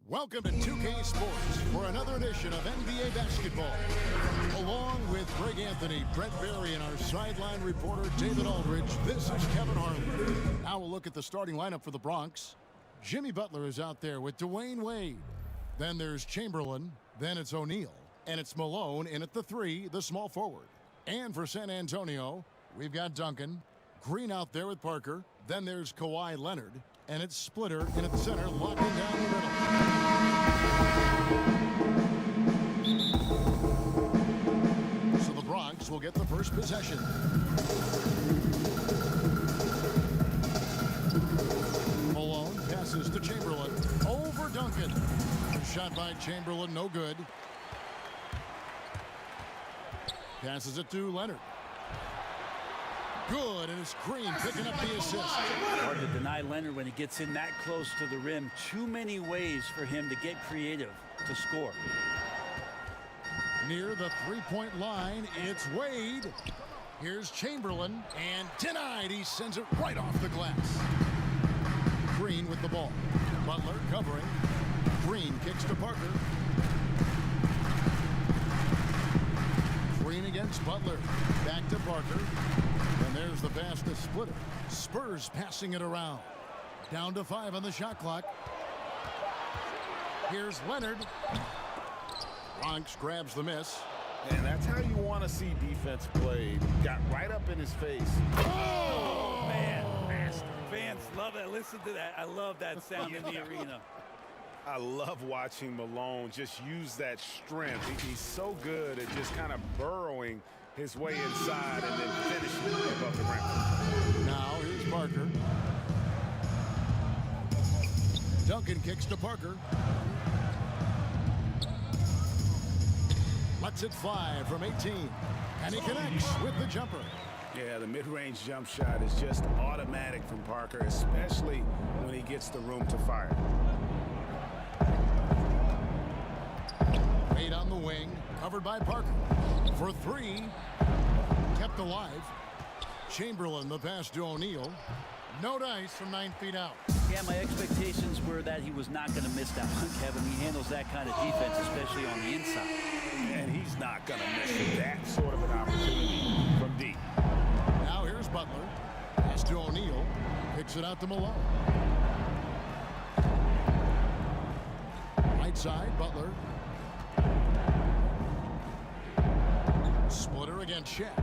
Welcome to 2K Sports for another edition of NBA basketball. Along with Greg Anthony, Brett Berry, and our sideline reporter David Aldridge, this is Kevin Harlan. Now we'll look at the starting lineup for the Bronx. Jimmy Butler is out there with Dwayne Wade. Then there's Chamberlain. Then it's O'Neal. And it's Malone in at the 3, the small forward. And for San Antonio, we've got Duncan. Green out there with Parker. Then there's Kawhi Leonard. And it's Splitter in at the center, locking down the middle. So the Bronx will get the first possession. Malone passes to Chamberlain. Over Duncan. Shot by Chamberlain, no good. Passes it to Leonard. Good, and it's Green picking up the assist. Hard to deny Leonard when he gets in that close to the rim. Too many ways for him to get creative to score. Near the three-point line, it's Wade. Here's Chamberlain, and denied. He sends it right off the glass. Green with the ball. Butler covering. Green kicks to Parker. Green against Butler. Back to Parker. And there's the pass to Splitter. Spurs passing it around. Down to 5 on the shot clock. Here's Leonard. Bronx grabs the miss. And that's how you want to see defense played. Got right up in his face. Oh man. Fans love that. Listen to that. I love that sound in the arena. I love watching Malone just use that strength. He's so good at just kind of burrowing his way inside and then finishing above the rim. Now here's Parker. Duncan kicks to Parker. Lets it fly from 18. And he connects with the jumper. Yeah, the mid-range jump shot is just automatic from Parker, especially when he gets the room to fire. Wade on the wing, covered by Parker. For 3, kept alive. Chamberlain, the pass to O'Neal. No dice from 9 feet out. Yeah, my expectations were that he was not going to miss that one, Kevin. He handles that kind of defense, especially on the inside. And he's not going to miss that sort of an opportunity from deep. Now here's Butler. Pass to O'Neal. Picks it out to Malone. Right side, Butler. Splitter against Shaq.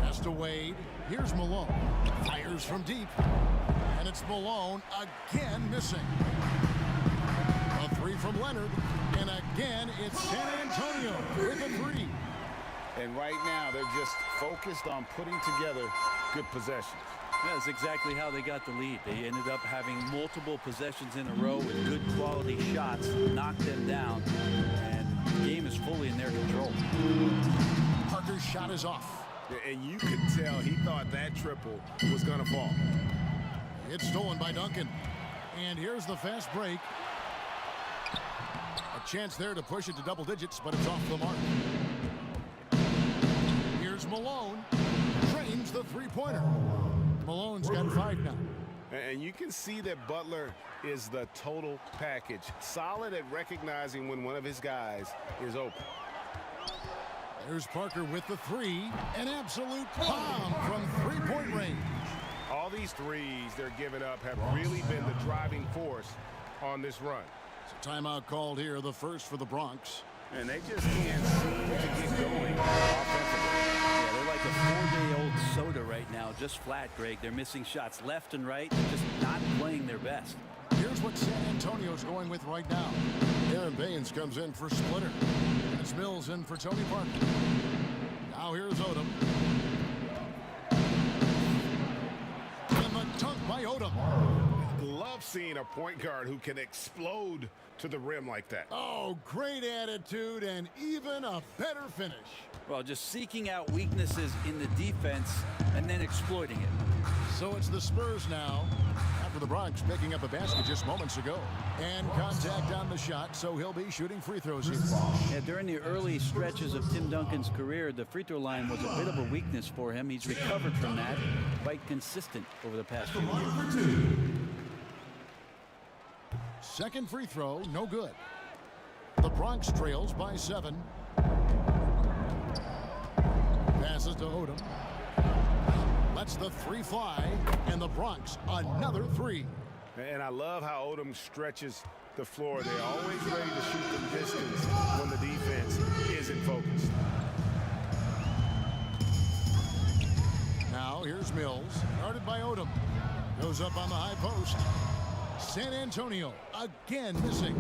Pass to Wade. Here's Malone. Fires from deep. And it's Malone again missing. A 3 from Leonard. And again, it's San Antonio with a 3. And right now, they're just focused on putting together good possessions. That's exactly how they got the lead. They ended up having multiple possessions in a row with good quality shots, knocked them down, and the game is fully in their control. Parker's shot is off. And you could tell he thought that triple was going to fall. It's stolen by Duncan. And here's the fast break. A chance there to push it to double digits, but it's off the mark. Here's Malone. Drains the three-pointer. Malone's got 5 now. And you can see that Butler is the total package. Solid at recognizing when one of his guys is open. There's Parker with the 3. An absolute bomb from three-point range. All these threes they're giving up have really been the driving force on this run. So timeout called here, the first for the Bronx. And they just can't seem to get going offensively. Yeah, they're like a 4-day-old soda right now, just flat, Greg. They're missing shots left and right. They're just not playing their best. Here's what San Antonio's going with right now. Aaron Baines comes in for Splitter. It's Mills in for Tony Parker. Now here's Odom. And the dunk by Odom. Love seeing a point guard who can explode to the rim like that. Oh, great attitude and even a better finish. Well, just seeking out weaknesses in the defense and then exploiting it. So it's the Spurs now, after the Bronx picking up a basket just moments ago. And contact on the shot, so he'll be shooting free throws here. Yeah, during the early stretches of Tim Duncan's career, the free throw line was a bit of a weakness for him. He's recovered from that, quite consistent over the past few years. Second free throw, no good. The Bronx trails by 7. Passes to Odom. Lets the 3 fly, and the Bronx another 3. And I love how Odom stretches the floor. They're always ready to shoot from distance when the defense isn't focused. Now here's Mills, guarded by Odom. Goes up on the high post. San Antonio again missing.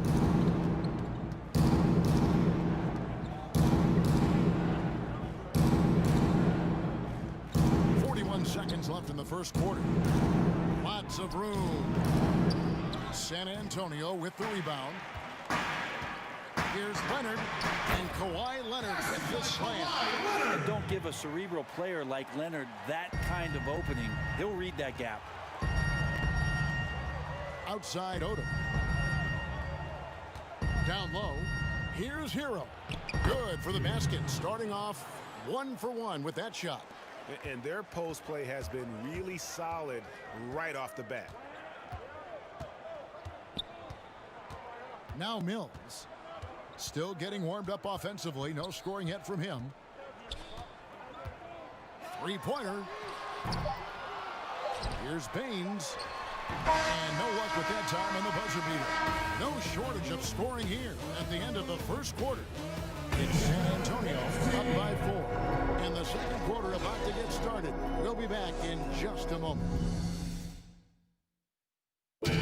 Seconds left in the first quarter. Lots of room. San Antonio with the rebound. Here's Leonard, and Kawhi Leonard with the slam. And don't give a cerebral player like Leonard that kind of opening. He'll read that gap. Outside Odom. Down low. Here's Hero. Good for the basket. Starting off 1 for 1 with that shot. And their post play has been really solid right off the bat. Now Mills. Still getting warmed up offensively. No scoring yet from him. Three-pointer. Here's Baines. And no luck with that time on the buzzer beater. No shortage of scoring here at the end of the first quarter. It's San Antonio up by 4. And the second quarter about to get started. We'll be back in just a moment. And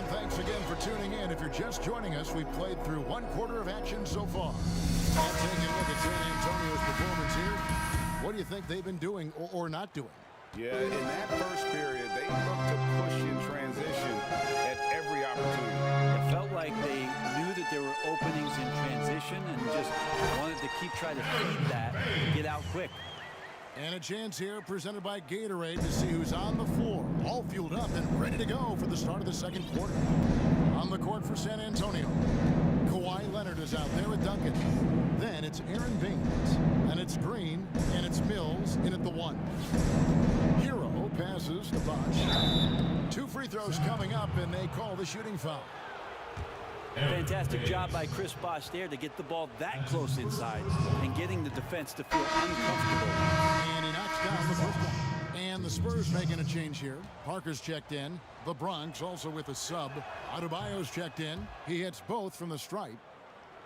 thanks again for tuning in. If you're just joining us, we've played through 1 quarter of action so far. And taking a look at San Antonio's performance here, what do you think they've been doing or not doing? Yeah, in that first period, they looked to push in transition at every opportunity. It felt like they knew that there were openings in transition and just wanted to keep trying to feed that and get out quick. And a chance here presented by Gatorade to see who's on the floor. All fueled up and ready to go for the start of the second quarter. On the court for San Antonio, Kawhi Leonard is out there with Duncan. Then it's Aaron Baines, and it's Green, and it's Mills in at the 1. Hero passes to Bosh. 2 free throws coming up, and they call the shooting foul. Fantastic job by Chris Bosh there to get the ball that close inside and getting the defense to feel uncomfortable. And he knocks down the first one. And the Spurs making a change here. Parker's checked in. The Bronx also with a sub. Adebayo's checked in. He hits both from the stripe.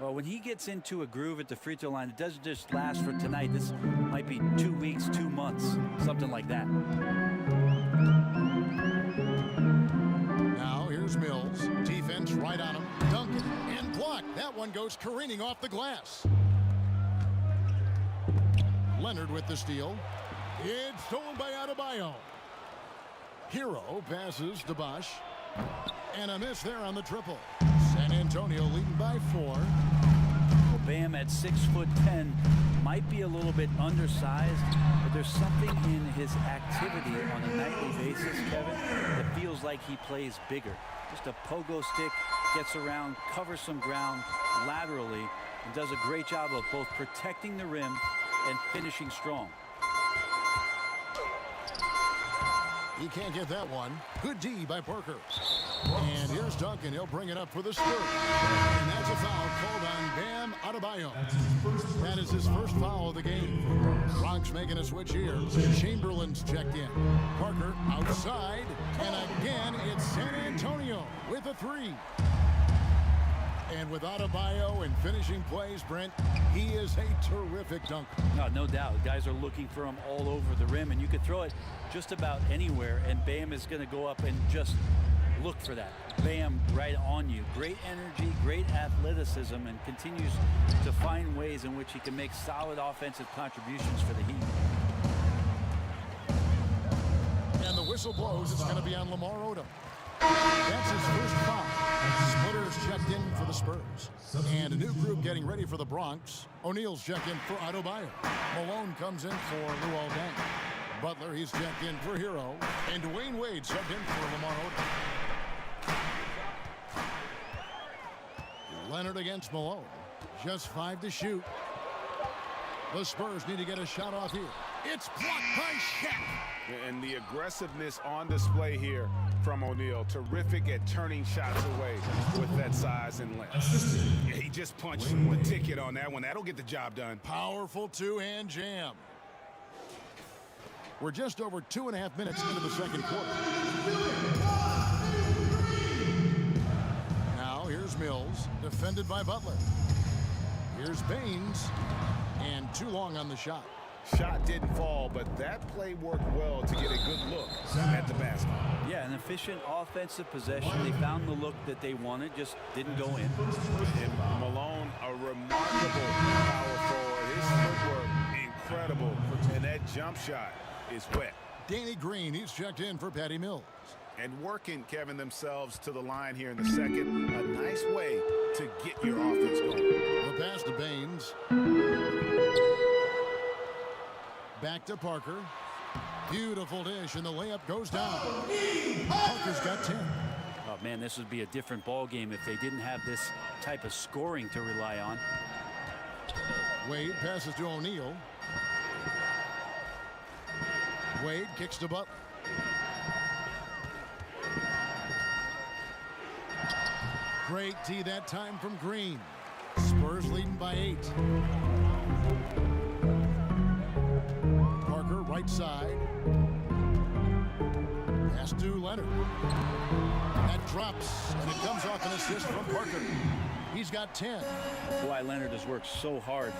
Well, when he gets into a groove at the free throw line, it doesn't just last for tonight. This might be 2 weeks, 2 months, something like that. Now here's Mills. Defense right on him. Duncan and blocked. That one goes careening off the glass. Leonard with the steal. It's stolen by Adebayo. Hero passes to Bosh. And a miss there on the triple. San Antonio leading by 4. Well, Bam at 6'10" might be a little bit undersized, but there's something in his activity on a nightly basis, Kevin, that feels like he plays bigger. Just a pogo stick, gets around, covers some ground laterally, and does a great job of both protecting the rim and finishing strong. He can't get that one. Good D by Parker. And here's Duncan. He'll bring it up for the Spurs. And that's a foul called on Bam Adebayo. That is his first foul of the game. Bronx making a switch here. Chamberlain's checked in. Parker outside. And again, it's San Antonio with a 3. And with Adebayo and finishing plays, Brent, he is a terrific dunker. No doubt. Guys are looking for him all over the rim, and you could throw it just about anywhere, and Bam is going to go up and just look for that. Bam right on you. Great energy, great athleticism, and continues to find ways in which he can make solid offensive contributions for the Heat. And the whistle blows. It's going to be on Lamar Odom. That's his first foul. Splitters checked in for the Spurs. And a new group getting ready for the Bronx. O'Neal's checked in for Adebayo. Malone comes in for Luol Deng. Butler, he's checked in for Hero. And Dwayne Wade subbed in for Lamar Odom. Leonard against Malone. Just 5 to shoot. The Spurs need to get a shot off here. It's blocked by Shaq. And the aggressiveness on display here from O'Neal. Terrific at turning shots away with that size and length. Yeah, he just punched the ticket on that one. That'll get the job done. Powerful two-hand jam. We're just over 2.5 minutes into the second quarter. Now here's Mills, defended by Butler. Here's Baines, and too long on the shot. Shot didn't fall, but that play worked well to get a good look at the basket. Yeah, an efficient offensive possession. They found the look that they wanted, just didn't go in. And Malone, a remarkable power forward. His footwork, incredible. And that jump shot is wet. Danny Green, he's checked in for Patty Mills. And working, Kevin, themselves to the line here in the second. A nice way to get your offense going. The pass to Baines. Back to Parker. Beautiful dish, and the layup goes down. Parker's got 10. Oh, man, this would be a different ball game if they didn't have this type of scoring to rely on. Wade passes to O'Neal. Wade kicks to Butler. Great tee that time from Green. Spurs leading by 8. Parker right side. Pass to Leonard. That drops, and it comes off an assist from Parker. He's got 10. Kawhi Leonard has worked so hard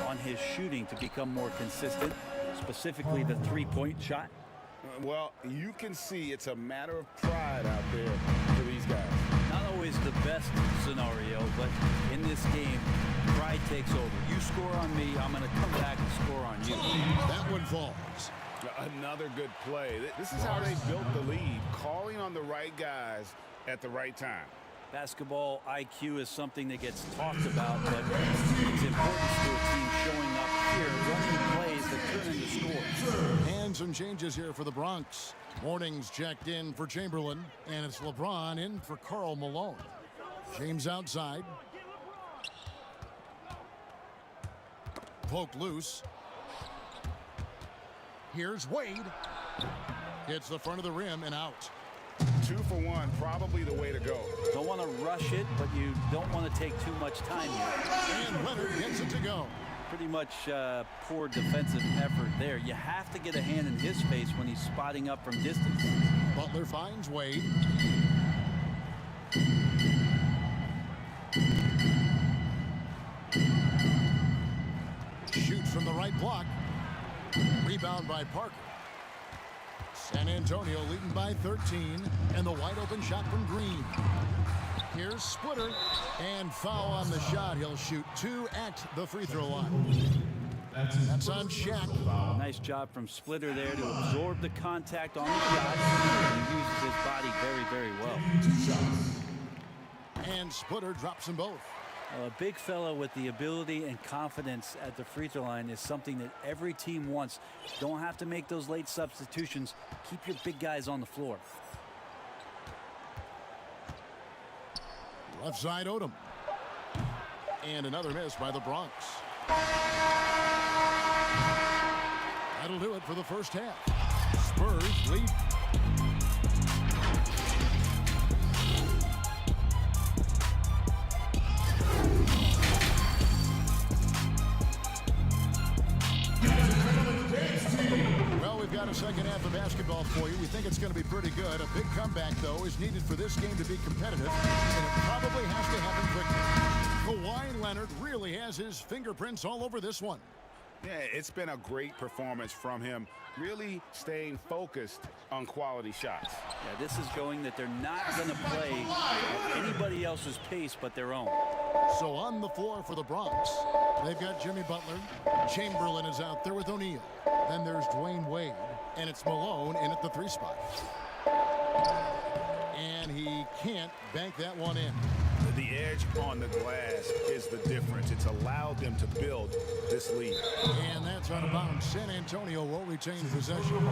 on his shooting to become more consistent, specifically the three-point shot. Well, you can see it's a matter of pride out there for these guys. Not always the best scenario, but in this game, pride takes over. You score on me, I'm going to come back and score on you. That one falls. Another good play. This is how they built the lead, calling on the right guys at the right time. Basketball IQ is something that gets talked about, but it's important to a team showing up here, running plays that turn into scores. And some changes here for the Bronx. Mourning's checked in for Chamberlain, and it's LeBron in for Karl Malone. James outside. Poked loose. Here's Wade. Hits the front of the rim and out. 2 for 1, probably the way to go. Don't want to rush it, but you don't want to take too much time here. And Leonard gets it to go. Pretty much poor defensive effort there. You have to get a hand in his face when he's spotting up from distance. Butler finds Wade. Shoots from the right block. Rebound by Parker. San Antonio leading by 13, and the wide open shot from Green. Here's Splitter, and foul on the shot. He'll shoot 2 at the free throw line. That's on Shaq. Nice job from Splitter there to absorb the contact on the shot. He uses his body very, very well. And Splitter drops them both. A big fella with the ability and confidence at the free throw line is something that every team wants. Don't have to make those late substitutions. Keep your big guys on the floor. Left side Odom. And another miss by the Bronx. That'll do it for the first half. Spurs lead. Well, we've got a second half of basketball for you. We think it's going to be pretty good. A big comeback, though, is needed for this game to be competitive, and it probably has to happen quickly. Kawhi Leonard really has his fingerprints all over this one. Yeah, it's been a great performance from him, really staying focused on quality shots. Yeah, this is showing that they're not going to play at anybody else's pace but their own. So on the floor for the Bronx, they've got Jimmy Butler. Chamberlain is out there with O'Neal. Then there's Dwayne Wade, and it's Malone in at the 3 spot. And he can't bank that one in. The edge on the glass is the difference. It's allowed them to build this lead. And that's out of bounds. San Antonio will retain possession.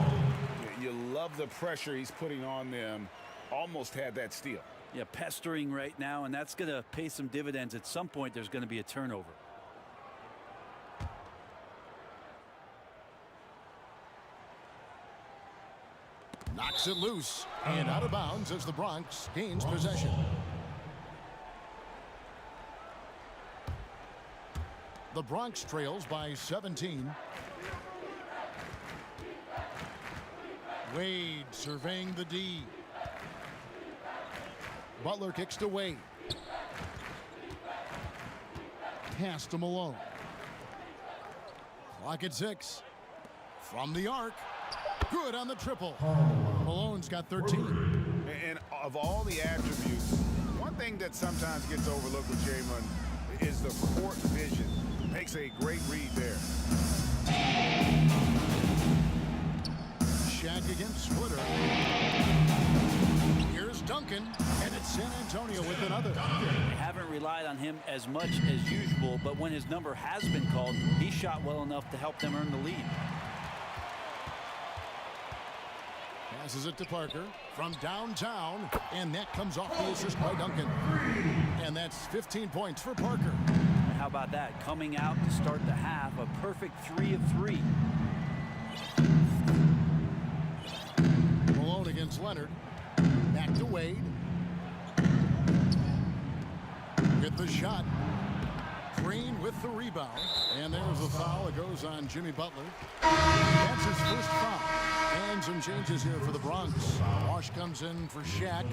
You love the pressure he's putting on them. Almost had that steal. Yeah, pestering right now, and that's going to pay some dividends. At some point, there's going to be a turnover. Knocks Knocks it loose and out of bounds as the Bronx gains possession. The Bronx trails by 17. Wade surveying the D. Butler kicks to Wade. Pass to Malone. Clock at 6. From the arc. Good on the triple. Malone's got 13. And of all the attributes, one thing that sometimes gets overlooked with Draymond is the court vision. Makes a great read there. Shaq against Splitter. Here's Duncan, and it's San Antonio with another. They haven't relied on him as much as usual, but when his number has been called, he shot well enough to help them earn the lead. Passes it to Parker from downtown, and that comes off the assist by Duncan. And that's 15 points for Parker. How about that? Coming out to start the half, a perfect 3 of 3. Malone against Leonard. Back to Wade. Hit the shot. Green with the rebound. And there's the foul. It goes on Jimmy Butler. That's his first foul. And some changes here for the Bronx. Wash comes in for Shaq.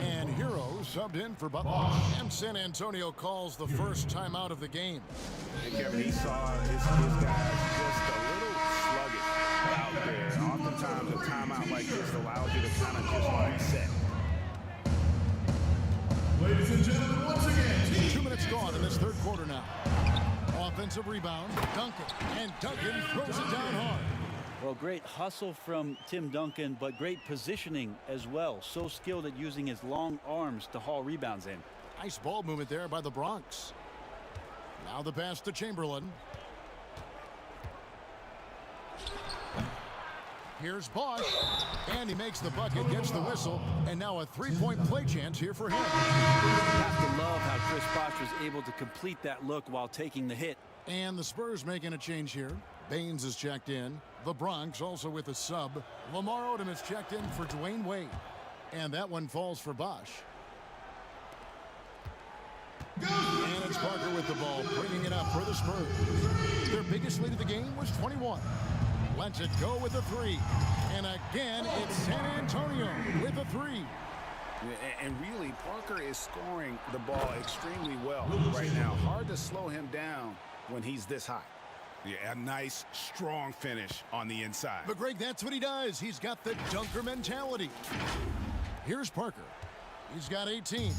And Hero subbed in for Butler. And San Antonio calls the first timeout of the game. And Kevin, he saw his guys just a little sluggish out there. Oftentimes a timeout like this allows you to kind of just reset. Ladies and gentlemen, once again, 2 minutes gone in this third quarter now. Offensive rebound, Duncan, and Duncan throws it down hard. Well, great hustle from Tim Duncan, but great positioning as well. So skilled at using his long arms to haul rebounds in. Nice ball movement there by the Bronx. Now the pass to Chamberlain. Here's Bosch, and he makes the bucket, gets the whistle, and now a three-point play chance here for him. You have to love how Chris Bosh was able to complete that look while taking the hit. And the Spurs making a change here. Baines is checked in. The Bronx also with a sub. Lamar Odom is checked in for Dwayne Wade. And that one falls for Bosch. And it's Parker with the ball, bringing it up for the Spurs. Their biggest lead of the game was 21. Lets it go with a 3. And again, it's San Antonio with a 3. And really, Parker is scoring the ball extremely well right now. Hard to slow him down when he's this high. Yeah, a nice, strong finish on the inside. But Greg, that's what he does. He's got the dunker mentality. Here's Parker. He's got 18.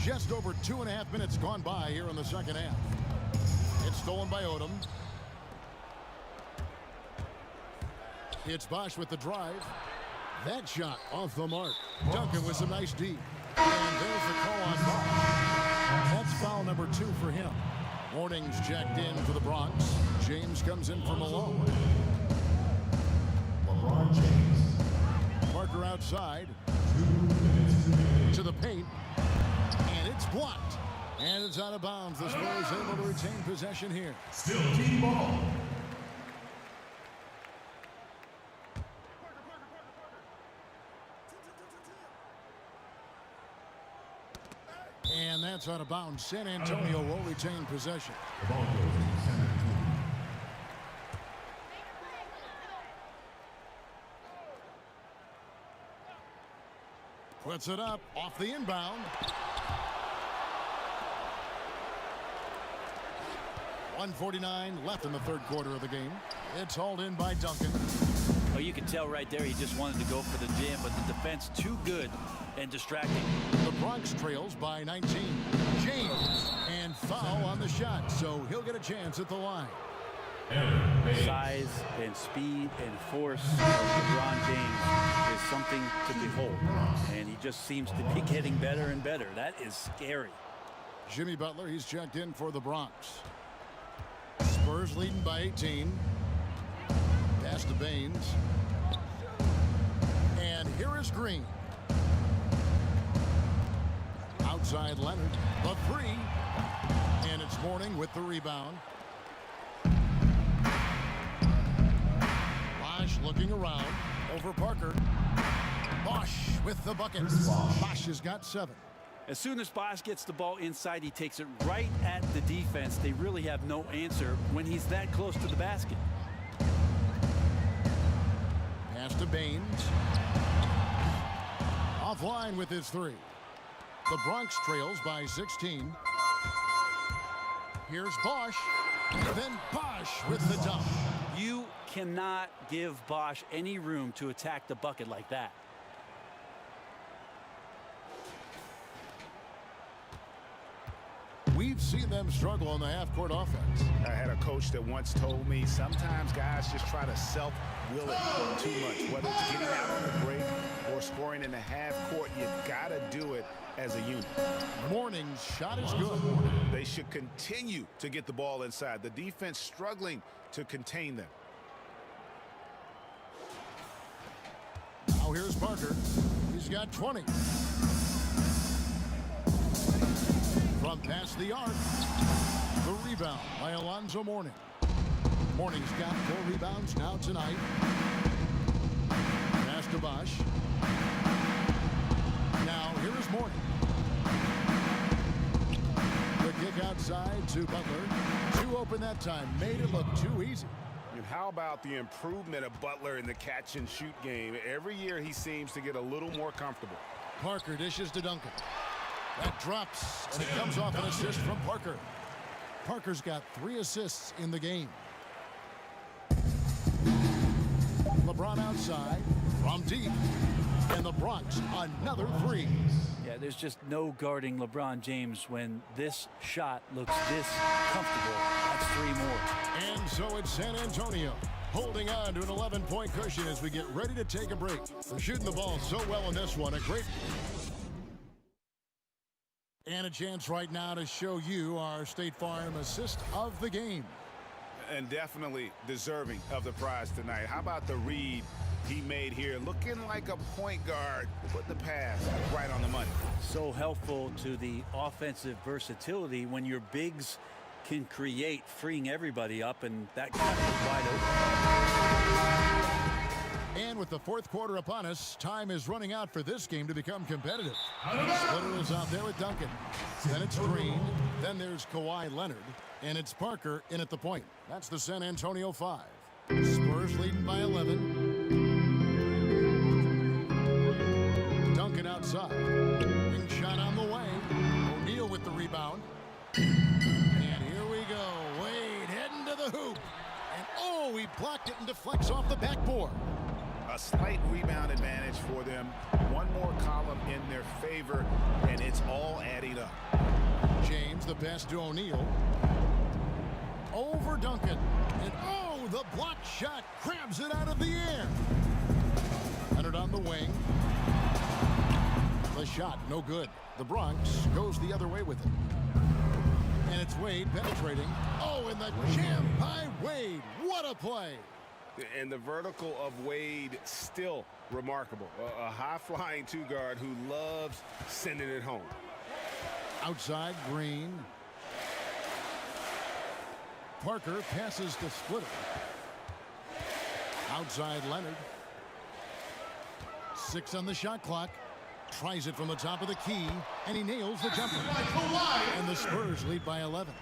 Just over 2.5 minutes gone by here in the second half. It's stolen by Odom. It's Bosch with the drive. That shot off the mark. Duncan with some nice D. And there's the call on Bosch. That's foul number 2 for him. Mourning's checked in for the Bronx. James comes in for Malone. LeBron James. Parker outside. To the paint. And it's blocked. And it's out of bounds. The Spurs able to retain possession here. Still team ball. And that's out of bounds. San Antonio will retain possession. Puts it up off the inbound. 1:49 left in the third quarter of the game. It's hauled in by Duncan. Oh, you can tell right there he just wanted to go for the jam, but the defense too good and distracting. The Bronx trails by 19. James, and foul on the shot, so he'll get a chance at the line. Size and speed and force of LeBron James is something to behold, and he just seems to be getting better and better. That is scary. Jimmy Butler, he's checked in for the Bronx. Spurs leading by 18. Pass to Baines. And here is Green. Outside Leonard. The 3. And it's Mourning with the rebound. Bosch looking around. Over Parker. Bosh with the bucket. Bosh has got 7. As soon as Bosh gets the ball inside, he takes it right at the defense. They really have no answer when he's that close to the basket. Pass to Baines. Offline with his 3. The Bronx trails by 16. Here's Bosh. Then Bosh with the dunk. You cannot give Bosh any room to attack the bucket like that. We've seen them struggle on the half-court offense. I had a coach that once told me sometimes guys just try to self-will it too much. Whether it's getting out on the break or scoring in the half-court, you got to do it as a unit. Mourning's shot is good. They should continue to get the ball inside. The defense struggling to contain them. Now here's Parker. He's got 20. From past the arc. The rebound by Alonzo Mourning. Mourning's got 4 rebounds now tonight. Pass to Bosh. Now here's Mourning. The kick outside to Butler. 2 open that time. Made it look too easy. And how about the improvement of Butler in the catch-and-shoot game? Every year he seems to get a little more comfortable. Parker dishes to Duncan. That drops, and it comes off an assist from Parker. Parker's got 3 assists in the game. LeBron outside from deep. And the Bronx, another 3. Yeah, there's just no guarding LeBron James when this shot looks this comfortable. That's 3 more. And so it's San Antonio holding on to an 11-point cushion as we get ready to take a break. They're shooting the ball so well in this one. A great... And a chance right now to show you our State Farm assist of the game. And definitely deserving of the prize tonight. How about the read he made here? Looking like a point guard. Put the pass right on the money. So helpful to the offensive versatility when your bigs can create, freeing everybody up, and that guy was wide open. And with the 4th quarter upon us, time is running out for this game to become competitive. Splitter is out there with Duncan. Then it's Green. Then there's Kawhi Leonard. And it's Parker in at the point. That's the San Antonio 5. Spurs leading by 11. Duncan outside. Ring shot on the way. O'Neal with the rebound. And here we go. Wade heading to the hoop. And oh, he blocked it and deflects off the backboard. A slight rebound advantage for them. One more column in their favor, and it's all adding up. James, the pass to O'Neal. Over Duncan. And oh, the block shot grabs it out of the air. Leonard on the wing. The shot, no good. The Bronx goes the other way with it. And it's Wade penetrating. Oh, and the jam by Wade. What a play. And the vertical of Wade still remarkable. A high-flying 2-guard who loves sending it home. Outside, Green. Parker passes to Splitter. Outside, Leonard. 6 on the shot clock. Tries it from the top of the key, and he nails the jumper. And the Spurs lead by 11.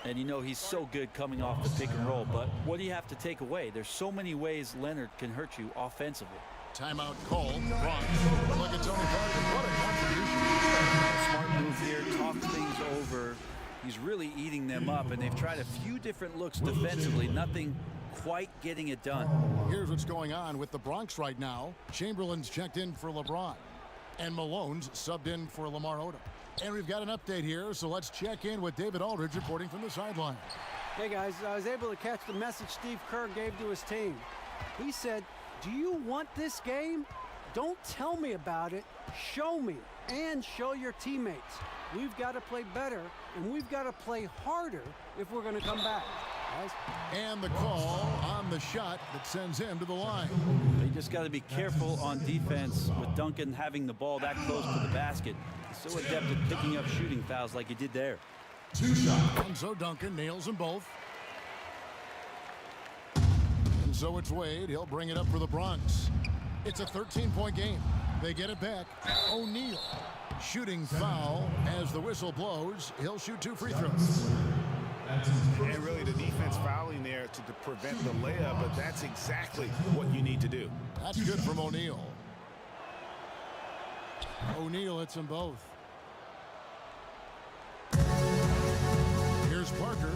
And you know he's so good coming off the pick and roll, but what do you have to take away? There's so many ways Leonard can hurt you offensively. Timeout call. Bronx. Look at Tony Parker. What a contribution. Smart move here. Talk things over. He's really eating them up, and they've tried a few different looks defensively. Nothing quite getting it done. Here's what's going on with the Bronx right now. Chamberlain's checked in for LeBron, and Malone's subbed in for Lamar Odom. And we've got an update here, so let's check in with David Aldridge reporting from the sideline. Hey guys, I was able to catch the message Steve Kerr gave to his team. He said, "Do you want this game? Don't tell me about it. Show me and show your teammates. We've got to play better, and we've got to play harder if we're going to come back." Guys. And the call on the shot that sends him to the line. They just got to be careful on defense with Duncan having the ball that close to the basket. He's so adept at picking up shooting fouls like he did there. 2 shots. And so Duncan nails them both. And so it's Wade. He'll bring it up for the Bronx. It's a 13-point game. They get it back. O'Neal. Shooting foul as the whistle blows. He'll shoot 2 free throws. And really the defense fouling there to prevent the layup, but that's exactly what you need to do. That's good from O'Neal. O'Neal hits them both. Here's Parker.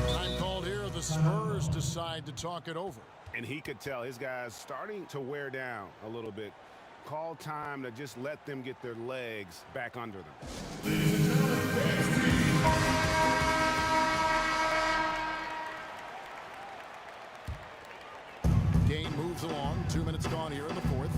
Time called here. The Spurs decide to talk it over. And he could tell his guys starting to wear down a little bit. Call time to just let them get their legs back under them. Game moves along. 2 minutes gone here in the fourth.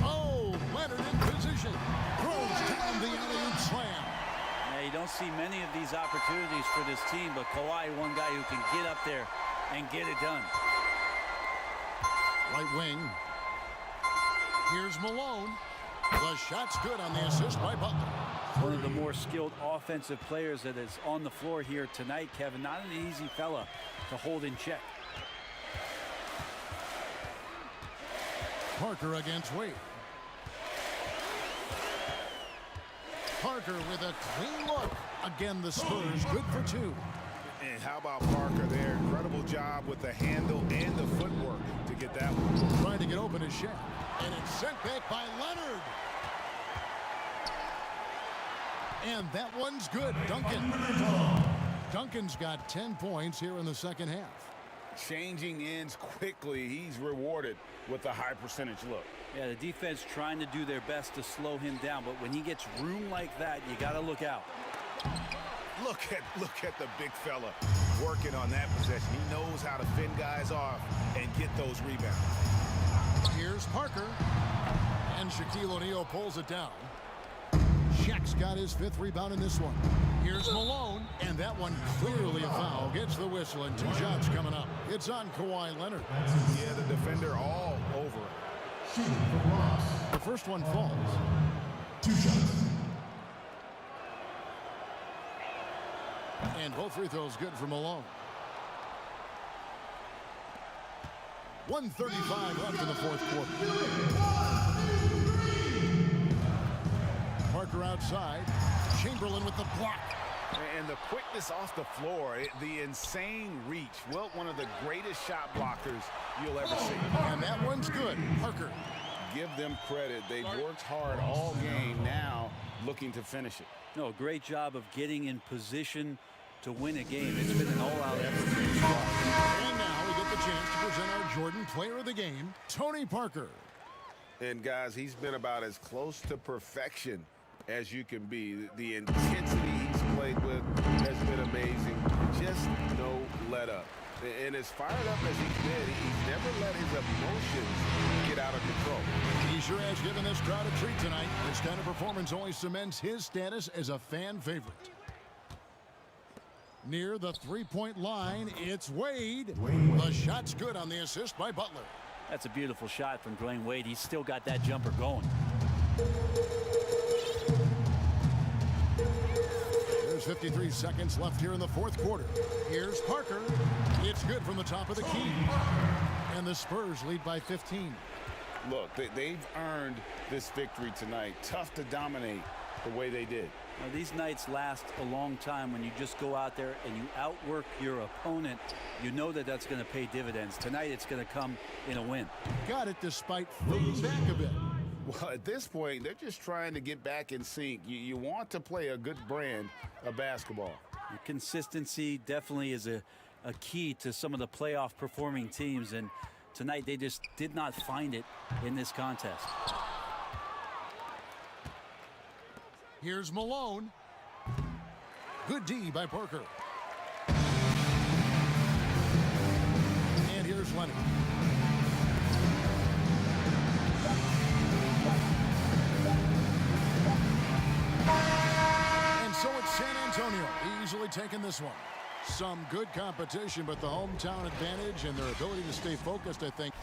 Oh, Leonard in position. Throws down the alley-oop slam. Now, you don't see many of these opportunities for this team, but Kawhi, one guy who can get up there and get it done. Right wing. Here's Malone. The shot's good on the assist by Butler. One of the more skilled offensive players that is on the floor here tonight, Kevin. Not an easy fella to hold in check. Parker against Wade. Parker with a clean look. Again, the Spurs good for 2. And how about Parker there? Incredible job with the handle and the footwork to get that one. Trying to get open his shot. And it's sent back by Leonard. And that one's good. Duncan. Duncan's got 10 points here in the second half. Changing ends quickly. He's rewarded with a high percentage look. Yeah, the defense trying to do their best to slow him down, but when he gets room like that, you got to look out. Look at the big fella working on that possession. He knows how to fend guys off and get those rebounds. Here's Parker. And Shaquille O'Neal pulls it down. Shaq's got his 5th rebound in this one. Here's Malone. And that one clearly a foul. Gets the whistle and 2 shots coming up. It's on Kawhi Leonard. Yeah, the defender all over it. The first one falls. 2 shots. And both free throws good for Malone. 1:35 left in the fourth quarter. Parker outside. Chamberlain with the block. And the quickness off the floor, the insane reach. Well, one of the greatest shot blockers you'll ever see. And that one's good. Parker. Give them credit. They've worked hard all game, now looking to finish it. No, great job of getting in position to win a game. It's been an all-out effort for the squad. And now we get the chance to present our Jordan Player of the Game, Tony Parker. And guys, he's been about as close to perfection as you can be. The intensity he's played with has been amazing. Just no let up. And as fired up as he's been, he's never let his emotions get out of control. He sure has given this crowd a treat tonight. This kind of performance only cements his status as a fan favorite. Near the three-point line, it's Wade. The shot's good on the assist by Butler. That's a beautiful shot from Dwayne Wade. He's still got that jumper going. There's 53 seconds left here in the fourth quarter. Here's Parker. It's good from the top of the key. And the Spurs lead by 15. Look, they've earned this victory tonight. Tough to dominate the way they did. Now, these nights last a long time when you just go out there and you outwork your opponent. You know that that's going to pay dividends. Tonight it's going to come in a win. Got it despite fading back a bit. Well, at this point, they're just trying to get back in sync. You want to play a good brand of basketball. The consistency definitely is a key to some of the playoff performing teams, and tonight they just did not find it in this contest. Here's Malone. Good D by Parker. And here's Leonard. And so it's San Antonio easily taking this one. Some good competition, but the hometown advantage and their ability to stay focused, I think.